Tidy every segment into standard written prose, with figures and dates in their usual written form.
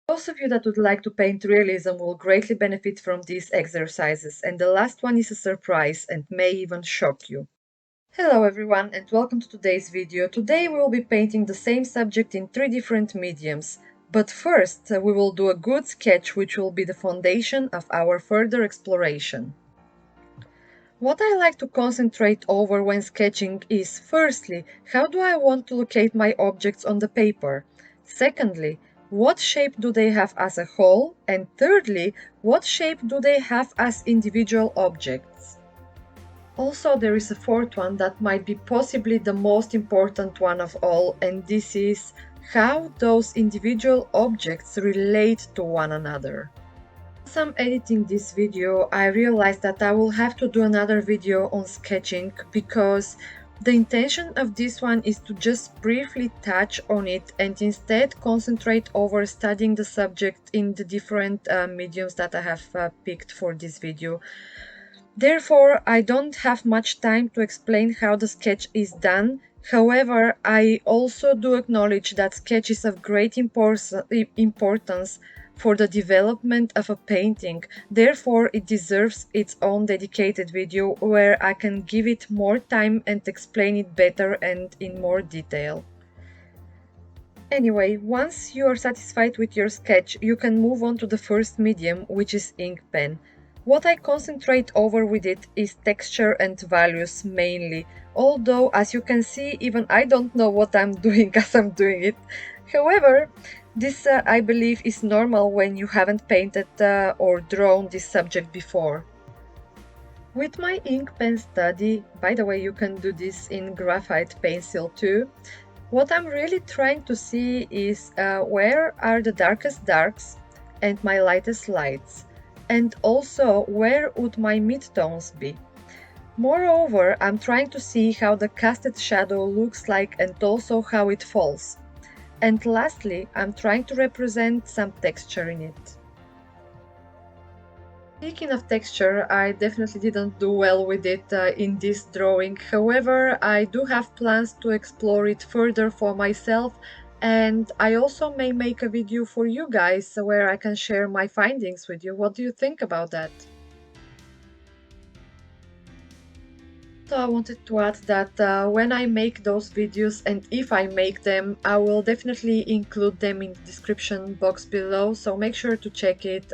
Those of you that would like to paint realism will greatly benefit from these exercises, and the last one is a surprise and may even shock you. Hello everyone and welcome to today's video. Today we will be painting the same subject in 3 different mediums. But first we will do a good sketch which will be the foundation of our further exploration. What I like to concentrate over when sketching is, firstly, how do I want to locate my objects on the paper? Secondly, what shape do they have as a whole? And thirdly, what shape do they have as individual objects? Also, there is a fourth one that might be possibly the most important one of all, and this is how those individual objects relate to one another. As I'm editing this video, I realized that I will have to do another video on sketching because the intention of this one is to just briefly touch on it and instead concentrate over studying the subject in the different mediums that I have picked for this video. Therefore, I don't have much time to explain how the sketch is done. However, I also do acknowledge that sketch is of great importance for the development of a painting. Therefore, it deserves its own dedicated video where I can give it more time and explain it better and in more detail. Anyway, once you are satisfied with your sketch, you can move on to the first medium, which is ink pen. What I concentrate over with it is texture and values mainly, although as you can see, even I don't know what I'm doing as I'm doing it. However, this I believe is normal when you haven't painted or drawn this subject before. With my ink pen study, by the way, you can do this in graphite pencil too, what I'm really trying to see is where are the darkest darks and my lightest lights, and also where would my midtones be. Moreover, I'm trying to see how the casted shadow looks like and also how it falls. And lastly, I'm trying to represent some texture in it. Speaking of texture, I definitely didn't do well with it in this drawing. However, I do have plans to explore it further for myself, and I also may make a video for you guys where I can share my findings with you. What do you think about that? So I wanted to add that when I make those videos, and if I make them, I will definitely include them in the description box below, so make sure to check it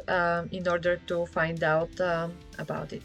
in order to find out about it.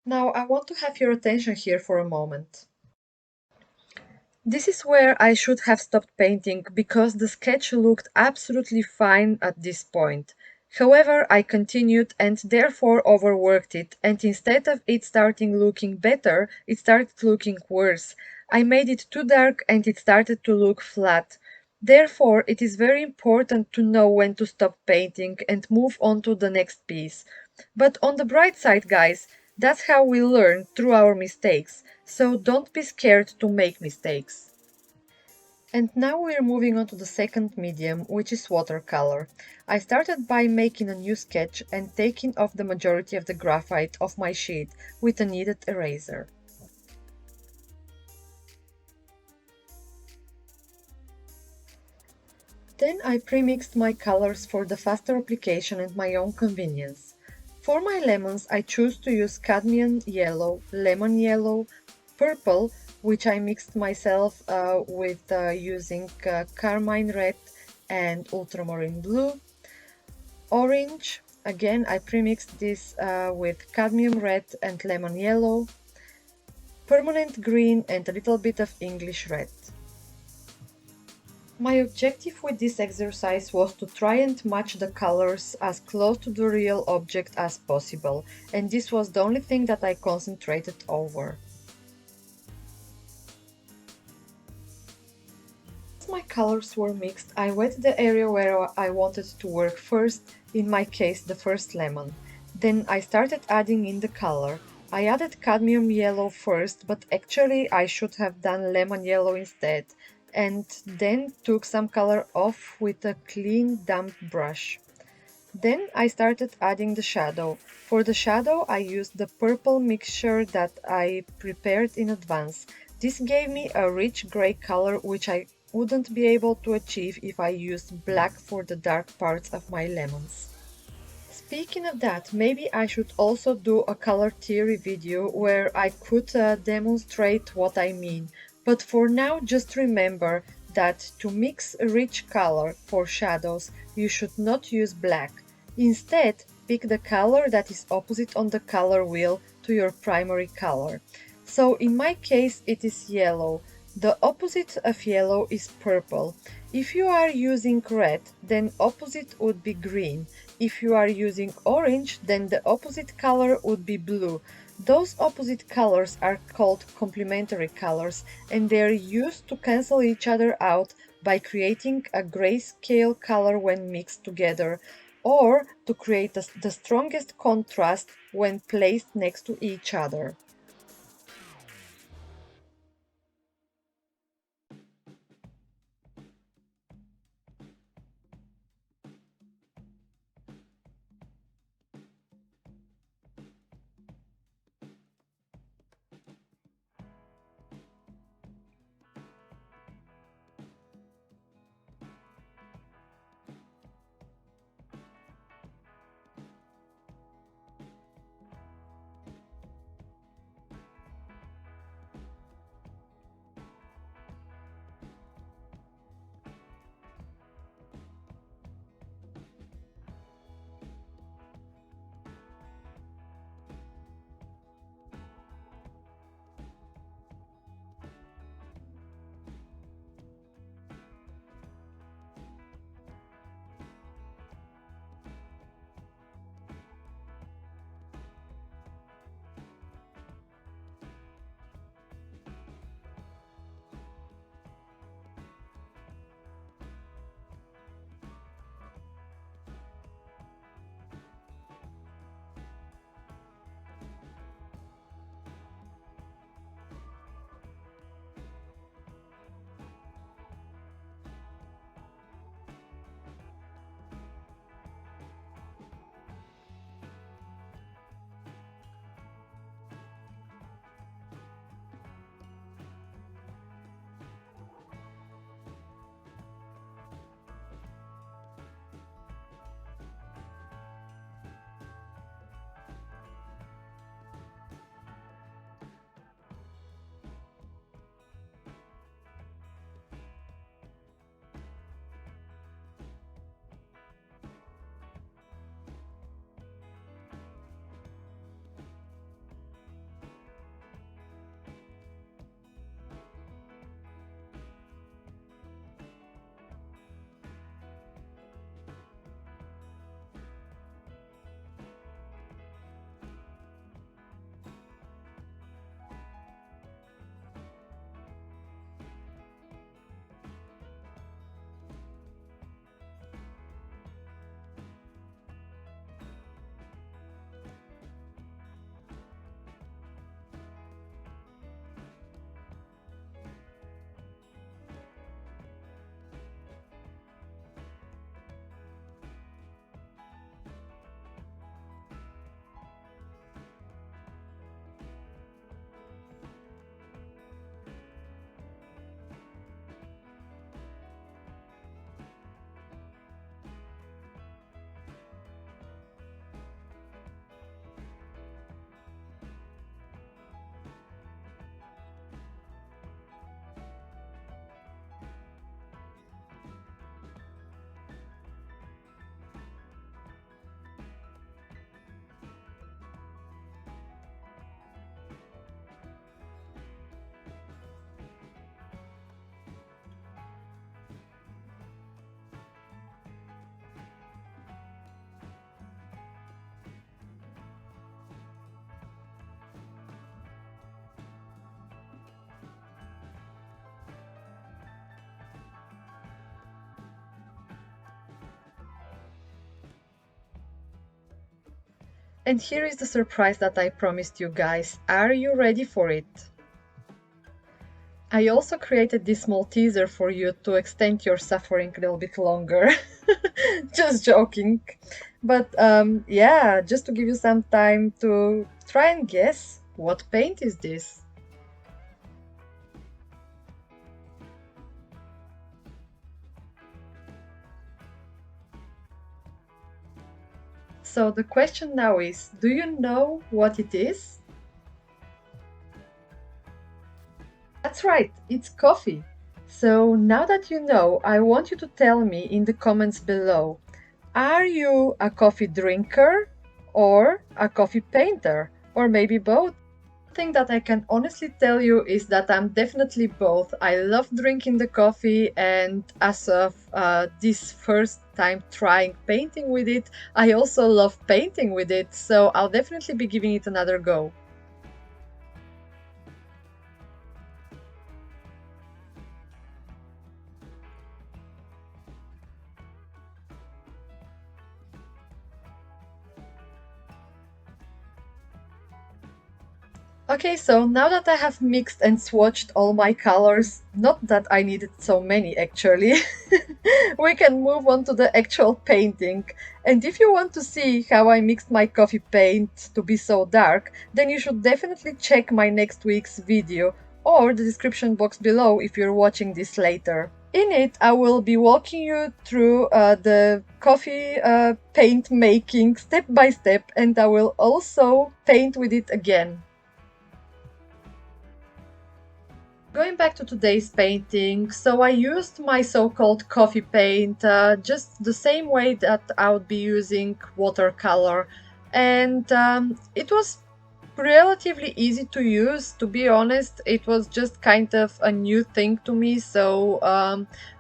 Now I want to have your attention here for a moment. This is where I should have stopped painting because the sketch looked absolutely fine at this point. However, I continued and therefore overworked it, and instead of it starting looking better, it started looking worse. I made it too dark and it started to look flat. Therefore, it is very important to know when to stop painting and move on to the next piece. But on the bright side, guys, that's how we learn through our mistakes, so don't be scared to make mistakes. And now we're moving on to the second medium, which is watercolor. I started by making a new sketch and taking off the majority of the graphite off my sheet with a kneaded eraser. Then I pre-mixed my colors for the faster application and my own convenience. For my lemons, I choose to use cadmium yellow, lemon yellow, purple, which I mixed myself with using carmine red and ultramarine blue, orange. Again, I pre-mixed this with cadmium red and lemon yellow, permanent green and a little bit of English red. My objective with this exercise was to try and match the colors as close to the real object as possible, and this was the only thing that I concentrated over. As my colors were mixed, I wet the area where I wanted to work first, in my case the first lemon. Then I started adding in the color. I added cadmium yellow first, but actually I should have done lemon yellow instead, and then took some color off with a clean damp brush. Then I started adding the shadow. For the shadow I used the purple mixture that I prepared in advance. This gave me a rich grey color which I wouldn't be able to achieve if I used black for the dark parts of my lemons. Speaking of that, maybe I should also do a color theory video where I could demonstrate what I mean. But for now, just remember that to mix a rich color for shadows, you should not use black. Instead, pick the color that is opposite on the color wheel to your primary color. So in my case, it is yellow. The opposite of yellow is purple. If you are using red, then opposite would be green. If you are using orange, then the opposite color would be blue. Those opposite colors are called complementary colors, and they are used to cancel each other out by creating a grayscale color when mixed together, or to create the strongest contrast when placed next to each other. And here is the surprise that I promised you guys. Are you ready for it? I also created this small teaser for you to extend your suffering a little bit longer. Just joking. But yeah, just to give you some time to try and guess what paint is this. So the question now is, do you know what it is? That's right, it's coffee. So now that you know, I want you to tell me in the comments below, are you a coffee drinker or a coffee painter? Or maybe both? One thing that I can honestly tell you is that I'm definitely both. I love drinking the coffee, and as of this first time trying painting with it, I also love painting with it, so I'll definitely be giving it another go. Okay, so now that I have mixed and swatched all my colors, not that I needed so many actually, we can move on to the actual painting. And if you want to see how I mixed my coffee paint to be so dark, then you should definitely check my next week's video or the description box below if you're watching this later. In it, I will be walking you through the coffee paint making step by step, and I will also paint with it again. Going back to today's painting, so I used my so-called coffee paint just the same way that I would be using watercolor, and it was relatively easy to use. To be honest, it was just kind of a new thing to me, so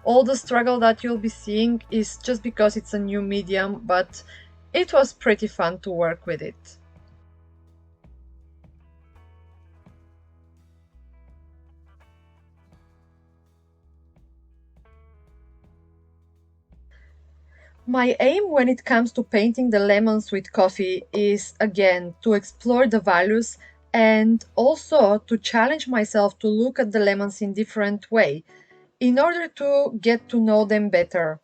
all the struggle that you'll be seeing is just because it's a new medium, but it was pretty fun to work with it. My aim when it comes to painting the lemons with coffee is, again, to explore the values and also to challenge myself to look at the lemons in different way in order to get to know them better.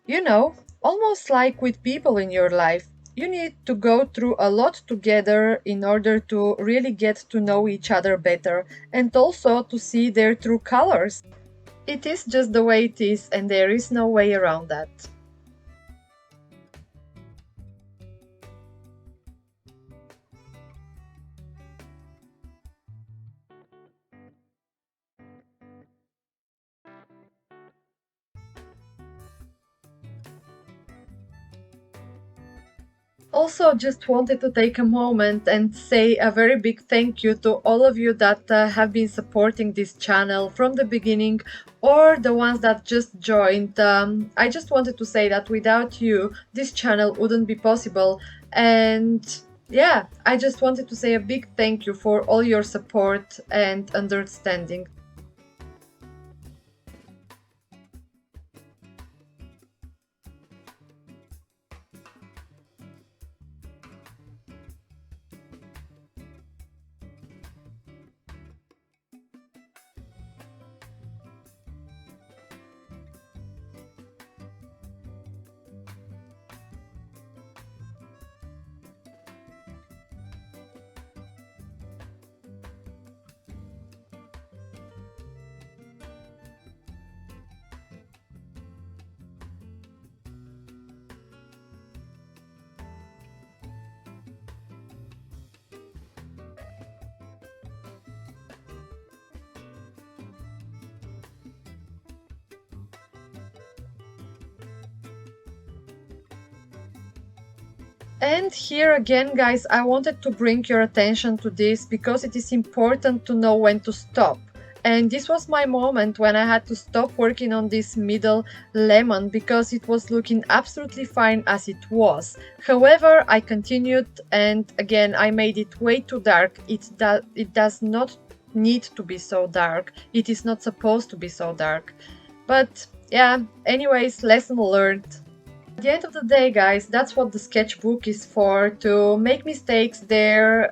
You know, almost like with people in your life, you need to go through a lot together in order to really get to know each other better and also to see their true colors. It is just the way it is, and there is no way around that. Also, just wanted to take a moment and say a very big thank you to all of you that have been supporting this channel from the beginning, or the ones that just joined. I just wanted to say that without you, this channel wouldn't be possible. And yeah, I just wanted to say a big thank you for all your support and understanding. And here again, guys, I wanted to bring your attention to this because it is important to know when to stop. And this was my moment when I had to stop working on this middle lemon because it was looking absolutely fine as it was. However, I continued, and again, I made it way too dark. It does not need to be so dark. It is not supposed to be so dark. But yeah, anyways, lesson learned. At the end of the day, guys, that's what the sketchbook is for, to make mistakes there,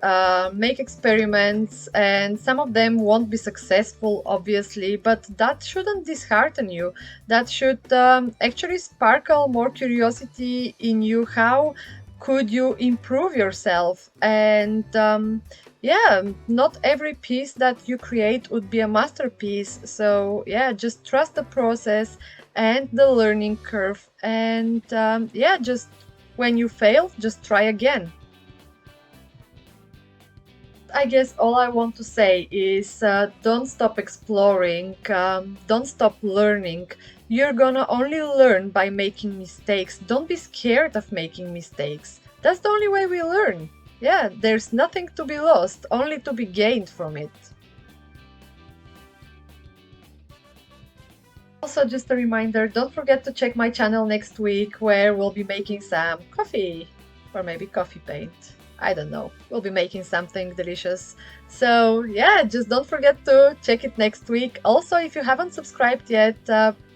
make experiments, and some of them won't be successful, obviously, but that shouldn't dishearten you. That should actually sparkle more curiosity in you. How could you improve yourself? And yeah, not every piece that you create would be a masterpiece. So yeah, just trust the process and the learning curve, and yeah, just when you fail, just try again. I guess all I want to say is don't stop exploring, don't stop learning. You're gonna only learn by making mistakes. Don't be scared of making mistakes. That's the only way we learn. Yeah, there's nothing to be lost, only to be gained from it. Also, just a reminder, don't forget to check my channel next week, where we'll be making some coffee, or maybe coffee paint. I don't know. We'll be making something delicious. So yeah, just don't forget to check it next week. Also, if you haven't subscribed yet,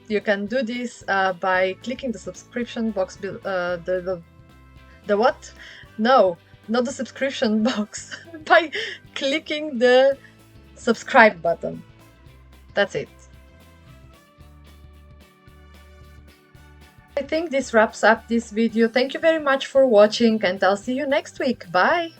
you can do this by clicking the subscription box. The what? No, not the subscription box. By clicking the subscribe button. That's it. I think this wraps up this video. Thank you very much for watching, and I'll see you next week. Bye!